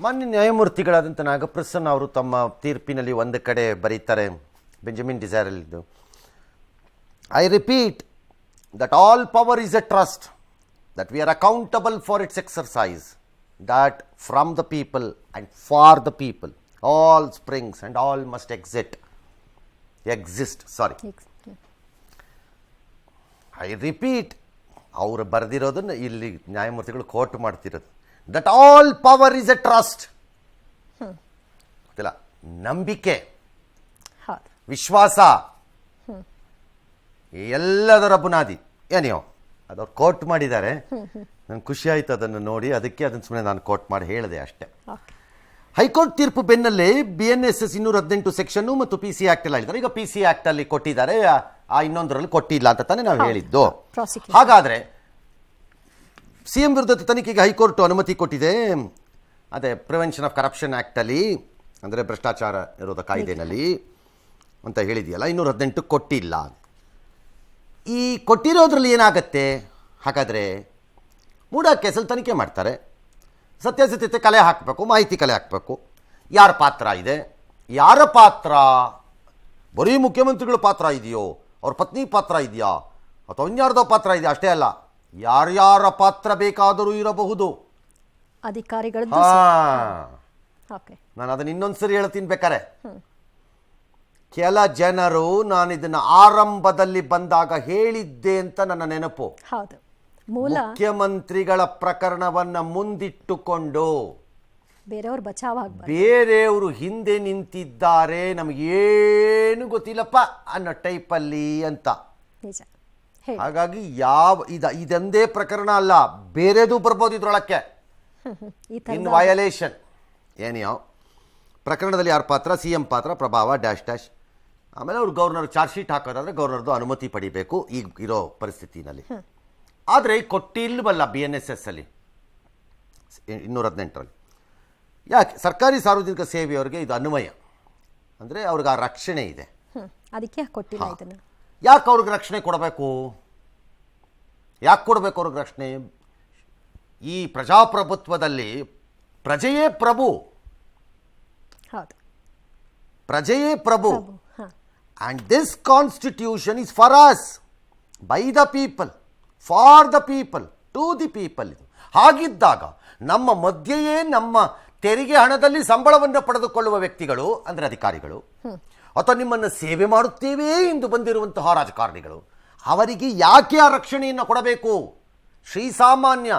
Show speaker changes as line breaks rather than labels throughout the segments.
ಮಾನ್ಯ ನ್ಯಾಯಮೂರ್ತಿಗಳಾದಂಥ ನಾಗಪ್ರಸನ್ನ ಅವರು ತಮ್ಮ ತೀರ್ಪಿನಲ್ಲಿ ಒಂದು ಕಡೆ ಬರೀತಾರೆ, ಬೆಂಜಮಿನ್ ಡಿಸೈರಲ್ದು, I repeat that all power is a trust, that we are accountable for its exercise, that from the people and for the people all springs and all must exist. I repeat, ಅವರು ಬರೆದಿರೋದನ್ನು ಇಲ್ಲಿ ನ್ಯಾಯಮೂರ್ತಿಗಳು coat ಮಾಡ್ತಿರೋದು, that all power is a trust. ಗೊತ್ತಿಲ್ಲ, ನಂಬಿಕೆ, ವಿಶ್ವಾಸ ಎಲ್ಲದರ ಬುನಾದಿ ಏನೋ ಅದವ್ರು ಕೋಟ್ ಮಾಡಿದ್ದಾರೆ. ನನಗೆ ಖುಷಿ ಆಯಿತು ಅದನ್ನು ನೋಡಿ, ಅದಕ್ಕೆ ಅದನ್ನು ಸುಮ್ಮನೆ ನಾನು ಕೋಟ್ ಮಾಡಿ ಹೇಳಿದೆ ಅಷ್ಟೇ. ಹೈಕೋರ್ಟ್ ತೀರ್ಪು ಬೆನ್ನಲ್ಲೇ BNSS 218 ಸೆಕ್ಷನ್ನು ಮತ್ತು PC ಆ್ಯಕ್ಟ್ ಎಲ್ಲ ಹೇಳಿದ್ದಾರೆ. ಈಗ PC ಆ್ಯಕ್ಟ್ ಅಲ್ಲಿ ಕೊಟ್ಟಿದ್ದಾರೆ, ಆ ಇನ್ನೊಂದರಲ್ಲಿ ಕೊಟ್ಟಿಲ್ಲ ಅಂತ ತಾನೇ ನಾವು ಹೇಳಿದ್ದು. ಹಾಗಾದರೆ CM ವಿರುದ್ಧದ ತನಿಖೆಗೆ ಹೈಕೋರ್ಟ್ ಅನುಮತಿ ಕೊಟ್ಟಿದೆ. ಅದೇ ಪ್ರಿವೆನ್ಷನ್ ಆಫ್ ಕರಪ್ಷನ್ ಆ್ಯಕ್ಟಲ್ಲಿ, ಅಂದರೆ ಭ್ರಷ್ಟಾಚಾರ ವಿರೋಧ ಕಾಯ್ದೆನಲ್ಲಿ ಅಂತ ಹೇಳಿದೆಯಲ್ಲ, 218 ಕೊಟ್ಟಿಲ್ಲ. ಈ ಕೊಟ್ಟಿರೋದ್ರಲ್ಲಿ ಏನಾಗತ್ತೆ ಹಾಗಾದರೆ? ಮೂಢ ಕೇಸಲ್ಲಿ ತನಿಖೆ ಮಾಡ್ತಾರೆ, ಸತ್ಯಾಸತ್ಯತೆ ಕಲೆ ಹಾಕಬೇಕು, ಮಾಹಿತಿ ಕಲೆ ಹಾಕಬೇಕು. ಯಾರ ಪಾತ್ರ ಇದೆ, ಯಾರ ಪಾತ್ರ, ಬರೀ ಮುಖ್ಯಮಂತ್ರಿಗಳ ಪಾತ್ರ ಇದೆಯೋ, ಅವ್ರ ಪತ್ನಿ ಪಾತ್ರ ಇದೆಯಾ, ಅಥವಾ ಇನ್ಯಾರ್ದೋ ಪಾತ್ರ ಇದೆಯಾ, ಅಷ್ಟೇ ಅಲ್ಲ, ಯಾರ್ಯಾರ ಪಾತ್ರ ಬೇಕಾದರೂ ಇರಬಹುದು
ಅಧಿಕಾರಿಗಳು.
ನಾನು ಅದನ್ನು ಇನ್ನೊಂದ್ಸರಿ ಹೇಳ್ತೀನಿ ಬೇಕಾರೆ. ಕೆಲ ಜನರು ನಾನು ಇದನ್ನ ಆರಂಭದಲ್ಲಿ ಬಂದಾಗ ಹೇಳಿದ್ದೆ ಅಂತ ನನ್ನ ನೆನಪು. ಮುಖ್ಯಮಂತ್ರಿಗಳ ಪ್ರಕರಣವನ್ನ ಮುಂದಿಟ್ಟುಕೊಂಡು ಬೇರೆಯವರು ಹಿಂದೆ ನಿಂತಿದ್ದಾರೆ, ನಮಗೇನು ಗೊತ್ತಿಲ್ಲಪ್ಪ ಅನ್ನೋ ಟೈಪಲ್ಲಿ ಅಂತ. ಹಾಗಾಗಿ ಇದೊಂದೇ ಪ್ರಕರಣ ಅಲ್ಲ, ಬೇರೆದು ಬರ್ಬೋದು ಇದ್ರೊಳಕ್ಕೆ. ಇನ್ ವಯಲೇಷನ್ ಏನ್ಯಾವ ಪ್ರಕರಣದಲ್ಲಿ ಯಾರ ಪಾತ್ರ, CM ಪಾತ್ರ, ಪ್ರಭಾವ ಡ್ಯಾಶ್ ಡ್ಯಾಶ್. ಆಮೇಲೆ ಅವ್ರು ಗವರ್ನರ್ ಚಾರ್ಜ್ ಶೀಟ್ ಹಾಕೋದಾದ್ರೆ ಗವರ್ನರ್ದು ಅನುಮತಿ ಪಡಿಬೇಕು ಈಗ ಇರೋ ಪರಿಸ್ಥಿತಿನಲ್ಲಿ. ಆದರೆ ಕೊಟ್ಟಿಲ್ವಲ್ಲ BNSS ಅಲ್ಲಿ 218ರಲ್ಲಿ. ಯಾಕೆ? ಸರ್ಕಾರಿ ಸಾರ್ವಜನಿಕ ಸೇವೆಯವರಿಗೆ ಇದು ಅನ್ವಯ, ಅಂದರೆ ಅವ್ರಿಗೆ ಆ ರಕ್ಷಣೆ ಇದೆ.
ಅದಕ್ಕೆ ಕೊಟ್ಟಿಲ್ಲ ಇದನ್ನು.
ಯಾಕೆ ಅವ್ರಿಗೆ ರಕ್ಷಣೆ ಕೊಡಬೇಕು? ಯಾಕೆ ಕೊಡಬೇಕು ಅವ್ರಿಗೆ ರಕ್ಷಣೆ? ಈ ಪ್ರಜಾಪ್ರಭುತ್ವದಲ್ಲಿ ಪ್ರಜೆಯೇ ಪ್ರಭು, ಪ್ರಜೆಯೇ ಪ್ರಭು. And this constitution is for us, by the people, for the people, to the people. ಹಾಗಿದ್ದಾಗ ನಮ್ಮ ಮಧ್ಯೆಯೇ ನಮ್ಮ ತೆರಿಗೆ ಹಣದಲ್ಲಿ ಸಂಬಳವನ್ನು ಪಡೆದುಕೊಳ್ಳುವ ವ್ಯಕ್ತಿಗಳು, ಅಂದರೆ ಅಧಿಕಾರಿಗಳು, ಅಥವಾ ನಿಮ್ಮನ್ನು ಸೇವೆ ಮಾಡುತ್ತೇವೆ ಎಂದು ಬಂದಿರುವಂತಹ ರಾಜಕಾರಣಿಗಳು, ಅವರಿಗೆ ಯಾಕೆ ಆ ರಕ್ಷಣೆಯನ್ನು ಕೊಡಬೇಕು? ಶ್ರೀಸಾಮಾನ್ಯ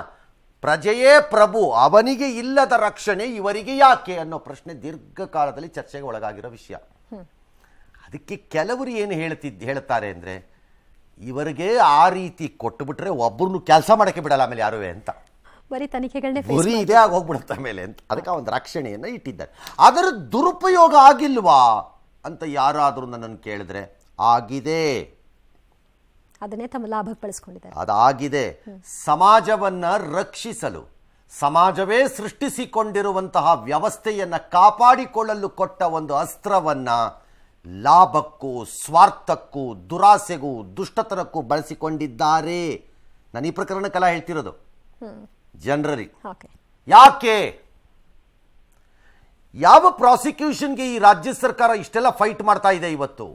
ಪ್ರಜೆಯೇ ಪ್ರಭು, ಅವನಿಗೆ ಇಲ್ಲದ ರಕ್ಷಣೆ ಇವರಿಗೆ ಯಾಕೆ ಅನ್ನೋ ಪ್ರಶ್ನೆ ದೀರ್ಘಕಾಲದಲ್ಲಿ ಚರ್ಚೆಗೆ ಒಳಗಾಗಿರೋ ವಿಷಯ. ಅದಕ್ಕೆ ಕೆಲವರು ಏನು ಹೇಳ್ತಾರೆ ಅಂದರೆ, ಇವರಿಗೆ ಆ ರೀತಿ ಕೊಟ್ಟುಬಿಟ್ರೆ ಒಬ್ಬರನ್ನು ಕೆಲಸ ಮಾಡೋಕ್ಕೆ ಬಿಡಲ್ಲ ಆಮೇಲೆ ಯಾರುವೆ ಅಂತ, ಬರೀ ಇದೇ ಆಗಿ ಹೋಗ್ಬಿಡುತ್ತೆ ಮೇಲೆ ಅಂತ. ಅದಕ್ಕೆ ಒಂದು ರಕ್ಷಣೆಯನ್ನು ಇಟ್ಟಿದ್ದಾರೆ. ಅದರ ದುರುಪಯೋಗ ಆಗಿಲ್ವಾ ಅಂತ ಯಾರಾದರೂ ನನ್ನನ್ನು ಕೇಳಿದ್ರೆ, ಆಗಿದೆ,
ಅದನ್ನೇ ತಮ್ಮ ಲಾಭಕ್ಕೆ ಬಳಸಿಕೊಂಡಿದ್ದಾರೆ.
ಅದಾಗಿದೆ. ಸಮಾಜವನ್ನು ರಕ್ಷಿಸಲು, ಸಮಾಜವೇ ಸೃಷ್ಟಿಸಿಕೊಂಡಿರುವಂತಹ ವ್ಯವಸ್ಥೆಯನ್ನು ಕಾಪಾಡಿಕೊಳ್ಳಲು ಕೊಟ್ಟ ಒಂದು ಅಸ್ತ್ರವನ್ನು ಲಾಭಕ್ಕೂ, ಸ್ವಾರ್ಥಕ್ಕೂ, ದುರಾಸೆಗೂ, ದುಷ್ಟತನಕ್ಕೂ ಬಳಸಿಕೊಂಡಿದ್ದಾರೆ. ನಾನು ಈ ಪ್ರಕರಣಕ್ಕೆಲ್ಲ ಹೇಳ್ತಿರೋದು ಜನರಲಿ. ಯಾಕೆ? ಯಾವ ಪ್ರಾಸಿಕ್ಯೂಷನ್ಗೆ ಈ ರಾಜ್ಯ ಸರ್ಕಾರ ಇಷ್ಟೆಲ್ಲ ಫೈಟ್ ಮಾಡ್ತಾ ಇದೆ ಇವತ್ತು?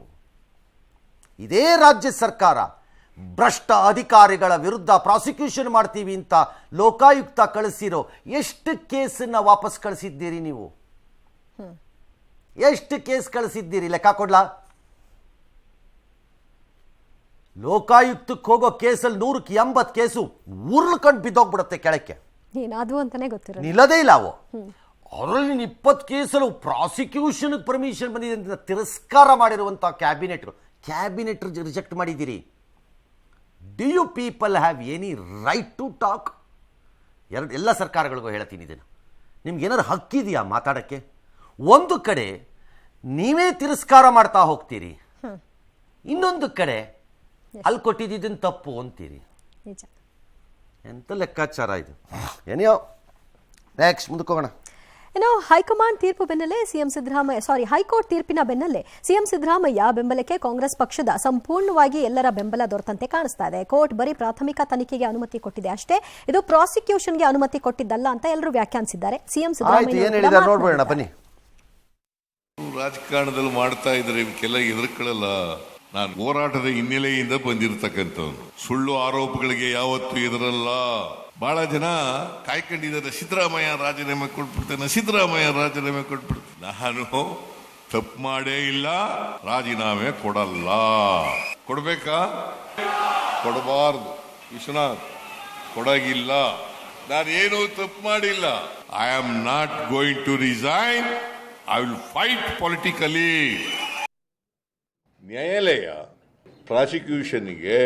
ಇದೇ ರಾಜ್ಯ ಸರ್ಕಾರ ಭ್ರಷ್ಟ ಅಧಿಕಾರಿಗಳ ವಿರುದ್ಧ ಪ್ರಾಸಿಕ್ಯೂಷನ್ ಮಾಡ್ತೀವಿ ಅಂತ ಲೋಕಾಯುಕ್ತ ಕಳಿಸಿರೋ ಎಷ್ಟು ಕೇಸನ್ನು ವಾಪಸ್ ಕಳಿಸಿದ್ದೀರಿ ನೀವು? ಎಷ್ಟು ಕೇಸ್ ಕಳಿಸಿದ್ದೀರಿ ಲೆಕ್ಕ ಕೊಡ್ಲಾ? ಲೋಕಾಯುಕ್ತಕ್ಕೆ ಹೋಗೋ ಕೇಸಲ್ಲಿ 100ಕ್ಕೆ 80 ಕೇಸು ಉರ್ಳ್ಕೊಂಡು ಬಿದ್ದೋಗ್ಬಿಡುತ್ತೆ ಕೆಳಕ್ಕೆ, ನಿಲ್ಲದೇ ಇಲ್ಲ ಅವು. ಅದರಲ್ಲಿ 20 ಕೇಸಲ್ಲಿ ಪ್ರಾಸಿಕ್ಯೂಷನ್ ಪರ್ಮಿಷನ್ ಬಂದಿದೆ ಅಂತ ತಿರಸ್ಕಾರ ಮಾಡಿರುವಂತಹ ಕ್ಯಾಬಿನೆಟ್ ರಿಜೆಕ್ಟ್ ಮಾಡಿದ್ದೀರಿ. Do you people have any right to talk? ಎಲ್ಲ ಸರ್ಕಾರಗಳಿಗೂ ಹೇಳ್ತೀನಿ ಇದನ್ನು, ನಿಮ್ಗೆ ಏನಾದ್ರು ಹಕ್ಕಿದೆಯಾ ಮಾತಾಡೋಕ್ಕೆ? ಒಂದು ಕಡೆ ನೀವೇ ತಿರಸ್ಕಾರ ಮಾಡ್ತಾ ಹೋಗ್ತೀರಿ, ಇನ್ನೊಂದು ಕಡೆ ಅಲ್ಲಿ ಕೊಟ್ಟಿದ್ದನ್ನು ತಪ್ಪು ಅಂತೀರಿ. ಎಂತ ಲೆಕ್ಕಾಚಾರ ಇದು? ಏನೋ ನೆಕ್ಸ್ಟ್ ಮುಂದಕ್ಕೆ ಹೋಗೋಣ.
ಇನ್ನು ಹೈಕಮಾಂಡ್ ತೀರ್ಪು ಬೆನ್ನಲ್ಲೇ ಹೈಕೋರ್ಟ್ ತೀರ್ಪಿನ ಬೆನ್ನಲ್ಲೇ ಸಿಎಂ ಸಿದ್ದರಾಮಯ್ಯ ಬೆಂಬಲಕ್ಕೆ ಕಾಂಗ್ರೆಸ್ ಪಕ್ಷದ ಸಂಪೂರ್ಣವಾಗಿ ಎಲ್ಲರ ಬೆಂಬಲ ದೊರೆತಂತೆ ಕಾಣಿಸ್ತಾ ಇದೆ. ಕೋರ್ಟ್ ಬರೀ ಪ್ರಾಥಮಿಕ ತನಿಖೆಗೆ ಅನುಮತಿ ಕೊಟ್ಟಿದೆ ಅಷ್ಟೇ, ಇದು ಪ್ರಾಸಿಕ್ಯೂಷನ್ಗೆ ಅನುಮತಿ ಕೊಟ್ಟಿದ್ದಲ್ಲ ಅಂತ ಎಲ್ಲರೂ ವ್ಯಾಖ್ಯಾನಿಸಿದ್ದಾರೆ. ಸಿಎಂ ಸಿದ್ದರಾಮಯ್ಯ
ರಾಜಕಾರಣದಲ್ಲಿ ಮಾಡ್ತಾ ಇದ್ರೆ ಇವಕ್ಕೆಲ್ಲ ಎದುರುಕೊಳ್ಳಲ್ಲ. ನಾನು ಹೋರಾಟದ ಹಿನ್ನೆಲೆಯಿಂದ ಬಂದಿರತಕ್ಕಂಥವ್ನು, ಸುಳ್ಳು ಆರೋಪಗಳಿಗೆ ಯಾವತ್ತೂ ಎದುರಲ್ಲ. ಬಹಳ ಜನ ಕಾಯ್ಕೊಂಡಿದ್ದಾರೆ, ಸಿದ್ದರಾಮಯ್ಯ ರಾಜೀನಾಮೆ ಕೊಟ್ಬಿಡ್ತೇನೆ. ನಾನು ತಪ್ಪು ಮಾಡೇ ಇಲ್ಲ, ರಾಜೀನಾಮೆ ಕೊಡಲ್ಲ. ಕೊಡ್ಬೇಕಾ? ಕೊಡಬಾರ್ದು. ವಿಶ್ವನಾಥ್ ಕೊಡಗಿಲ್ಲ. ನಾನೇನು ತಪ್ಪು ಮಾಡಿಲ್ಲ. I am not going to resign. I will fight politically. ನ್ಯಾಯಾಲಯ ಪ್ರಾಸಿಕ್ಯೂಷನ್ಗೆ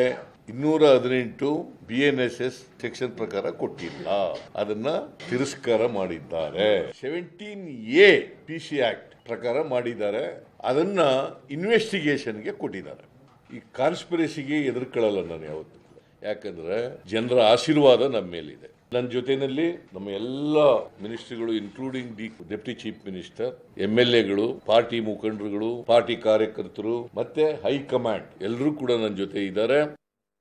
218 BNSS ಸೆಕ್ಷನ್ ಪ್ರಕಾರ ಕೊಟ್ಟಿಲ್ಲ, ಅದನ್ನ ತಿರಸ್ಕಾರ ಮಾಡಿದ್ದಾರೆ. 17A PC ಆಕ್ಟ್ ಪ್ರಕಾರ ಮಾಡಿದ್ದಾರೆ, ಅದನ್ನ ಇನ್ವೆಸ್ಟಿಗೇಷನ್ಗೆ ಕೊಟ್ಟಿದ್ದಾರೆ. ಈ ಕಾನ್ಸ್ಪಿರಸಿಗೆ ಎದುರ್ಕೊಳ್ಳಲ್ಲ ನಾನು ಯಾವತ್ತೂ, ಯಾಕಂದ್ರೆ ಜನರ ಆಶೀರ್ವಾದ ನಮ್ಮ ಮೇಲಿದೆ. ನನ್ನ ಜೊತೆನಲ್ಲಿ ನಮ್ಮ ಎಲ್ಲ ಮಿನಿಸ್ಟ್ರಿಗಳು, including the deputy chief minister, MLAಗಳು, ಪಾರ್ಟಿ ಮುಖಂಡರುಗಳು, ಪಾರ್ಟಿ ಕಾರ್ಯಕರ್ತರು ಮತ್ತೆ ಹೈಕಮಾಂಡ್ ಎಲ್ಲರೂ ಕೂಡ ನನ್ನ ಜೊತೆ ಇದ್ದಾರೆ.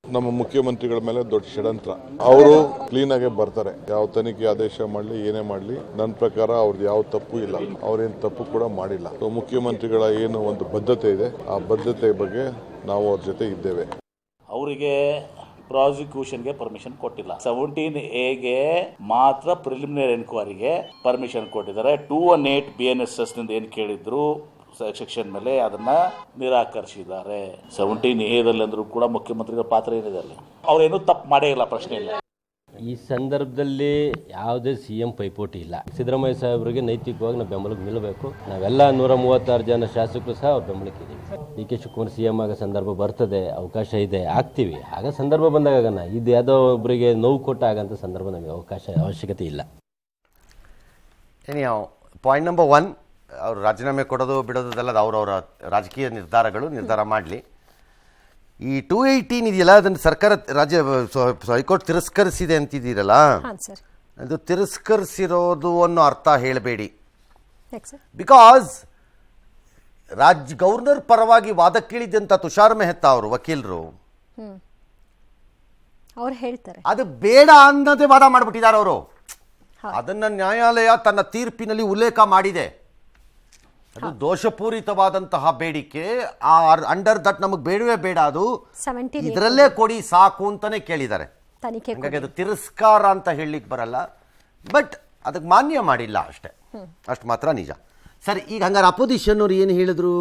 ನಮ್ಮ ಮುಖ್ಯಮಂತ್ರಿಗಳ ಮೇಲೆ ದೊಡ್ಡ ಷಡ್ಯಂತ್ರ. ಅವರು ಕ್ಲೀನ್ ಆಗಿ ಬರ್ತಾರೆ, ಯಾವ ತನಿಖೆ ಆದೇಶ ಮಾಡಲಿ ಏನೇ ಮಾಡಲಿ, ನನ್ನ ಪ್ರಕಾರ ಅವ್ರದ್ದು ಯಾವ ತಪ್ಪು ಇಲ್ಲ, ಅವ್ರೇನು ತಪ್ಪು ಕೂಡ ಮಾಡಿಲ್ಲ. ಮುಖ್ಯಮಂತ್ರಿಗಳ ಏನು ಒಂದು ಬದ್ಧತೆ ಇದೆ, ಆ ಬದ್ಧತೆ ಬಗ್ಗೆ ನಾವು ಅವ್ರ ಜೊತೆ ಇದ್ದೇವೆ.
ಅವರಿಗೆ ಪ್ರಾಸಿಕ್ಯೂಷನ್ಗೆ ಪರ್ಮಿಷನ್ ಕೊಟ್ಟಿಲ್ಲ. 17A ಮಾತ್ರ ಪ್ರಿಲಿಮಿನರಿ ಎನ್ಕ್ವೈರಿಗೆ ಪರ್ಮಿಷನ್ ಕೊಟ್ಟಿದ್ದಾರೆ. 218 BNSS ನಿಂದ ಏನ್ ಕೇಳಿದ್ರು ಸೆಕ್ಷನ್ ಮೇಲೆ ಅದನ್ನ ನಿರಾಕರಿಸಿದ್ದಾರೆ. 17A ಅಂದ್ರೂ ಕೂಡ ಮುಖ್ಯಮಂತ್ರಿಗಳ ಪಾತ್ರ ಏನಿದೆ ಅಲ್ಲಿ, ಅವ್ರೇನು ತಪ್ಪು ಮಾಡೇ ಇಲ್ಲ, ಪ್ರಶ್ನೆ ಇಲ್ಲ.
ಈ ಸಂದರ್ಭದಲ್ಲಿ ಯಾವುದೇ CM ಪೈಪೋಟಿ ಇಲ್ಲ. ಸಿದ್ದರಾಮಯ್ಯ ಸಾಹೇಬರಿಗೆ ನೈತಿಕವಾಗಿ ನಾವು ಬೆಂಬಲಕ್ಕೆ ನಿಲ್ಲಬೇಕು. ನಾವೆಲ್ಲ 136 ಜನ ಶಾಸಕರು ಸಹ ಅವ್ರ ಬೆಂಬಲಕ್ಕಿದ್ದೀವಿ. DK ಶಿವಕುಮಾರ್ CM ಆಗೋ ಸಂದರ್ಭ ಬರ್ತದೆ, ಅವಕಾಶ ಇದೆ, ಆಗ್ತೀವಿ. ಆಗ ಸಂದರ್ಭ ಬಂದಾಗ ಇದು ಯಾವುದೋ ಒಬ್ಬರಿಗೆ ನೋವು ಕೊಟ್ಟಾಗಂಥ ಸಂದರ್ಭ ನಮಗೆ ಅವಶ್ಯಕತೆ ಇಲ್ಲ.
ಪಾಯಿಂಟ್ ನಂಬರ್ 1, ಅವ್ರು ರಾಜೀನಾಮೆ ಕೊಡೋದು ಬಿಡೋದಲ್ಲ, ಅವರವರ ರಾಜಕೀಯ ನಿರ್ಧಾರ ಮಾಡಲಿ. ಈ 218 ಇದೆಯಲ್ಲ, ಅದನ್ನು ಸರ್ಕಾರ ಹೈಕೋರ್ಟ್ ತಿರಸ್ಕರಿಸಿದೆ ಅಂತಿದ್ದೀರಲ್ಲ, ಅದು ತಿರಸ್ಕರಿಸಿರೋದು ಅನ್ನೋ ಅರ್ಥ ಹೇಳಬೇಡಿ. ಬಿಕಾಸ್ ಗವರ್ನರ್ ಪರವಾಗಿ ವಾದಕ್ಕಿಳಿದಂಥ ತುಷಾರ್ ಮೆಹ್ತಾ ಅವರು ವಕೀಲರು
ಅವ್ರು ಹೇಳ್ತಾರೆ
ಅದು ಬೇಡ ಅನ್ನೋದೇ ವಾದ ಮಾಡಿಬಿಟ್ಟಿದ್ದಾರೆ ಅವರು. ಅದನ್ನ ನ್ಯಾಯಾಲಯ ತನ್ನ ತೀರ್ಪಿನಲ್ಲಿ ಉಲ್ಲೇಖ ಮಾಡಿದೆ. ಅದು ದೋಷಪೂರಿತವಾದಂತಹ ಬೇಡಿಕೆ, ಅಂಡರ್ ದಟ್ ನಮಗೆ ಬೇಡವೇ ಬೇಡ, ಅದು ಇದರಲ್ಲೇ ಕೊಡಿ ಸಾಕು ಅಂತಾನೆ ಕೇಳಿದ್ದಾರೆ. ಹಾಗಾಗಿ ಅದು ತಿರಸ್ಕಾರ ಅಂತ ಹೇಳಲಿಕ್ಕೆ ಬರಲ್ಲ, ಬಟ್ ಅದಕ್ಕೆ ಮಾನ್ಯ ಮಾಡಿಲ್ಲ ಅಷ್ಟೇ, ಅಷ್ಟು ಮಾತ್ರ ನಿಜ. ಸರಿ, ಈಗ ಹಂಗಾರೆ ಅಪೋಸಿಷನ್ ಅವ್ರು ಏನು ಹೇಳಿದ್ರು?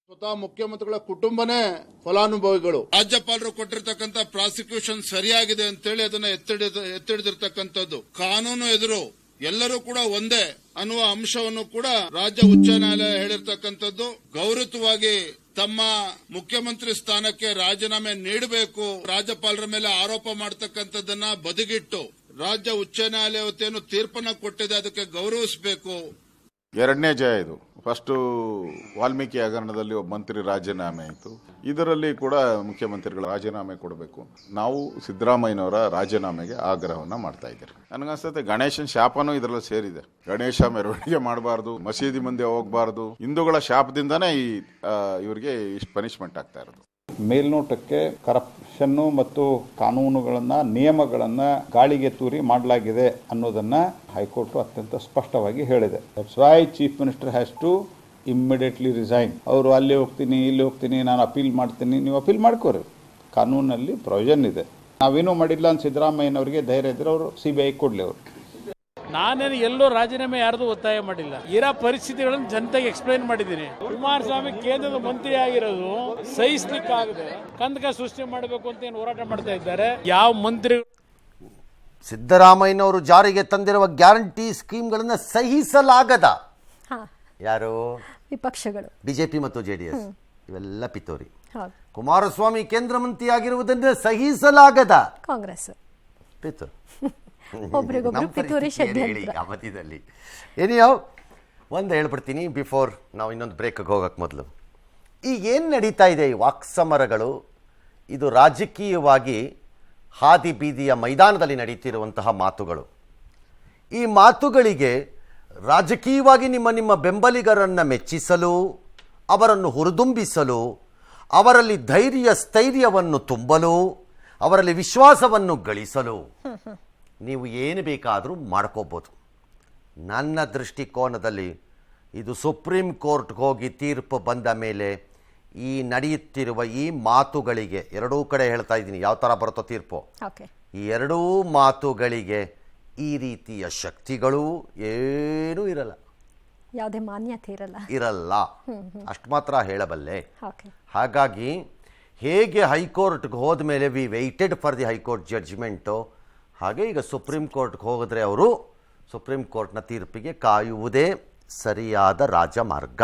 ಸ್ವತಃ ಮುಖ್ಯಮಂತ್ರಿಗಳ ಕುಟುಂಬನೇ ಫಲಾನುಭವಿಗಳು. ರಾಜ್ಯಪಾಲರು ಕೊಟ್ಟಿರ್ತಕ್ಕಂಥ ಪ್ರಾಸಿಕ್ಯೂಷನ್ ಸರಿಯಾಗಿದೆ ಅಂತೇಳಿ ಅದನ್ನ ಎತ್ತಿಡಿದಿರ್ತಕ್ಕಂಥದ್ದು. ಕಾನೂನು ಎದುರು ಎಲ್ಲರೂ ಕೂಡ ಒಂದೇ ಅನ್ನುವ ಅಂಶವನ್ನು ಕೂಡ ರಾಜ್ಯ ಉಚ್ಚ ನ್ಯಾಯಾಲಯ ಹೇಳಿರ್ತಕ್ಕಂಥದ್ದು. ಗೌರವವಾಗಿ ತಮ್ಮ ಮುಖ್ಯಮಂತ್ರಿ ಸ್ಥಾನಕ್ಕೆ ರಾಜೀನಾಮೆ ನೀಡಬೇಕು, ರಾಜ್ಯಪಾಲರ ಮೇಲೆ ಆರೋಪ ಮಾಡತಕ್ಕಂಥದ್ದನ್ನ ಬದಿಗಿಟ್ಟು ರಾಜ್ಯ ಉಚ್ಚ ನ್ಯಾಯಾಲಯ ತೀರ್ಪನ್ನ ಕೊಟ್ಟಿದೆ, ಅದಕ್ಕೆ ಗೌರವಿಸಬೇಕು.
ಎರಡನೇ ಜಯ ಇದು. ಫಸ್ಟ್ ವಾಲ್ಮೀಕಿ ಹಗರಣದಲ್ಲಿ ಒಬ್ಬ ಮಂತ್ರಿ ರಾಜೀನಾಮೆ ಆಯಿತು, ಇದರಲ್ಲಿ ಕೂಡ ಮುಖ್ಯಮಂತ್ರಿಗಳು ರಾಜೀನಾಮೆ ಕೊಡಬೇಕು. ನಾವು ಸಿದ್ದರಾಮಯ್ಯನವರ ರಾಜೀನಾಮೆಗೆ ಆಗ್ರಹವನ್ನ ಮಾಡ್ತಾ ಇದ್ದೀರಿ. ನನಗನ್ಸುತ್ತೆ ಗಣೇಶನ್ ಶಾಪನೂ ಇದರಲ್ಲಿ ಸೇರಿದೆ. ಗಣೇಶ ಮೆರವಣಿಗೆ ಮಾಡಬಾರ್ದು, ಮಸೀದಿ ಮುಂದೆ ಹೋಗಬಾರ್ದು, ಹಿಂದೂಗಳ ಶಾಪದಿಂದಾನೇ ಇವರಿಗೆ ಇಷ್ಟು ಪನಿಷ್ಮೆಂಟ್ ಆಗ್ತಾ ಇರೋದು.
ಮೇಲ್ನೋಟಕ್ಕೆ ಕರಪ್ಷನ್ನು ಮತ್ತು ಕಾನೂನುಗಳನ್ನ, ನಿಯಮಗಳನ್ನ ಗಾಳಿಗೆ ತೂರಿ ಮಾಡಲಾಗಿದೆ ಅನ್ನೋದನ್ನ ಹೈಕೋರ್ಟ್ ಅತ್ಯಂತ ಸ್ಪಷ್ಟವಾಗಿ ಹೇಳಿದೆ. That's why chief minister has to immediately resign. ಅವರು ಅಲ್ಲಿ ಹೋಗ್ತೀನಿ, ಇಲ್ಲಿ ಹೋಗ್ತೀನಿ, ನಾನು ಅಪೀಲ್ ಮಾಡ್ತೀನಿ, ನೀವು ಅಪೀಲ್ ಮಾಡ್ಕೋರಿ, ಕಾನೂನಲ್ಲಿ ಪ್ರೊವಿಷನ್ ಇದೆ. ನಾವೇನೂ ಮಾಡಿಲ್ಲ ಅಂತ ಸಿದ್ದರಾಮಯ್ಯನವರಿಗೆ ಧೈರ್ಯ ಇದ್ರೆ ಅವರು CBI ಕೊಡ್ಲಿ. ಅವರು
ನಾನೇನು ಎಲ್ಲೋ ರಾಜೀನಾಮೆ ಯಾರ್ದು ಒತ್ತಾಯ ಮಾಡಿಲ್ಲ. ಇರೋ ಪರಿಸ್ಥಿತಿಗಳನ್ನು ಜನತೆಗೆ ಎಕ್ಸ್ಪ್ಲೈನ್ ಮಾಡಿದ್ದೀನಿ. ಕುಮಾರಸ್ವಾಮಿ ಕೇಂದ್ರದ ಮಂತ್ರಿ ಆಗಿರೋದು ಸಹಿಸ್ಲಿಕ್ಕಾಗದೆ ಕಂದಕ ಸೃಷ್ಟಿ ಮಾಡಬೇಕು ಅಂತ ಏನು ಹೋರಾಟ ಮಾಡ್ತಾ ಇದ್ದಾರೆ. ಯಾವ ಮಂತ್ರಿ
ಸಿದ್ದರಾಮಯ್ಯನವರು ಜಾರಿಗೆ ತಂದಿರುವ ಗ್ಯಾರಂಟಿ ಸ್ಕೀಮ್ಗಳನ್ನು ಸಹಿಸಲಾಗದ ಯಾರು?
ವಿಪಕ್ಷಗಳು,
ಬಿಜೆಪಿ ಮತ್ತು JDS ಇವೆಲ್ಲ ಪಿತೋರಿ. ಕುಮಾರಸ್ವಾಮಿ ಕೇಂದ್ರ ಮಂತ್ರಿ ಆಗಿರುವುದನ್ನು ಸಹಿಸಲಾಗದ
ಕಾಂಗ್ರೆಸ್
ಪಿತೂರಿ. ಮಧ್ಯದಲ್ಲಿ ಏನಿಯಾವ್ ಒಂದು ಹೇಳ್ಬಿಡ್ತೀನಿ ಬಿಫೋರ್ ನಾವು ಇನ್ನೊಂದು ಬ್ರೇಕ್ಗೆ ಹೋಗಕ್ಕೆ ಮೊದಲು. ಈಗ ಏನು ನಡೀತಾ ಇದೆ ಈ ವಾಕ್ಸಮರಗಳು, ಇದು ರಾಜಕೀಯವಾಗಿ ಹಾದಿ ಬೀದಿಯ ಮೈದಾನದಲ್ಲಿ ನಡೀತಿರುವಂತಹ ಮಾತುಗಳು. ಈ ಮಾತುಗಳಿಗೆ ರಾಜಕೀಯವಾಗಿ ನಿಮ್ಮ ಬೆಂಬಲಿಗರನ್ನು ಮೆಚ್ಚಿಸಲು, ಅವರನ್ನು ಹುರಿದುಂಬಿಸಲು, ಅವರಲ್ಲಿ ಧೈರ್ಯ ಸ್ಥೈರ್ಯವನ್ನು ತುಂಬಲು, ಅವರಲ್ಲಿ ವಿಶ್ವಾಸವನ್ನು ಗಳಿಸಲು ನೀವು ಏನು ಬೇಕಾದರೂ ಮಾಡ್ಕೋಬೋದು. ನನ್ನ ದೃಷ್ಟಿಕೋನದಲ್ಲಿ ಇದು ಸುಪ್ರೀಂ ಕೋರ್ಟ್ಗೆ ಹೋಗಿ ತೀರ್ಪು ಬಂದ ಮೇಲೆ ಈ ನಡೆಯುತ್ತಿರುವ ಈ ಮಾತುಗಳಿಗೆ, ಎರಡೂ ಕಡೆ ಹೇಳ್ತಾ ಇದ್ದೀನಿ ಯಾವ ಥರ ಬರುತ್ತೋ ತೀರ್ಪು, ಈ ಎರಡೂ ಮಾತುಗಳಿಗೆ ಈ ರೀತಿಯ ಶಕ್ತಿಗಳು ಏನೂ ಇರಲ್ಲ,
ಯಾವುದೇ ಮಾನ್ಯತೆ
ಇರಲ್ಲ. ಅಷ್ಟು ಮಾತ್ರ ಹೇಳಬಲ್ಲೆ. ಹಾಗಾಗಿ ಹೇಗೆ ಹೈಕೋರ್ಟ್ಗೆ ಹೋದ ಮೇಲೆ we waited for the high court judgement, ಹಾಗೆ ಈಗ ಸುಪ್ರೀಂ ಕೋರ್ಟ್ಗೆ ಹೋಗಿದ್ರೆ ಅವರು ಸುಪ್ರೀಂ ಕೋರ್ಟ್ನ ತೀರ್ಪಿಗೆ ಕಾಯುವುದೇ ಸರಿಯಾದ ರಾಜಮಾರ್ಗ.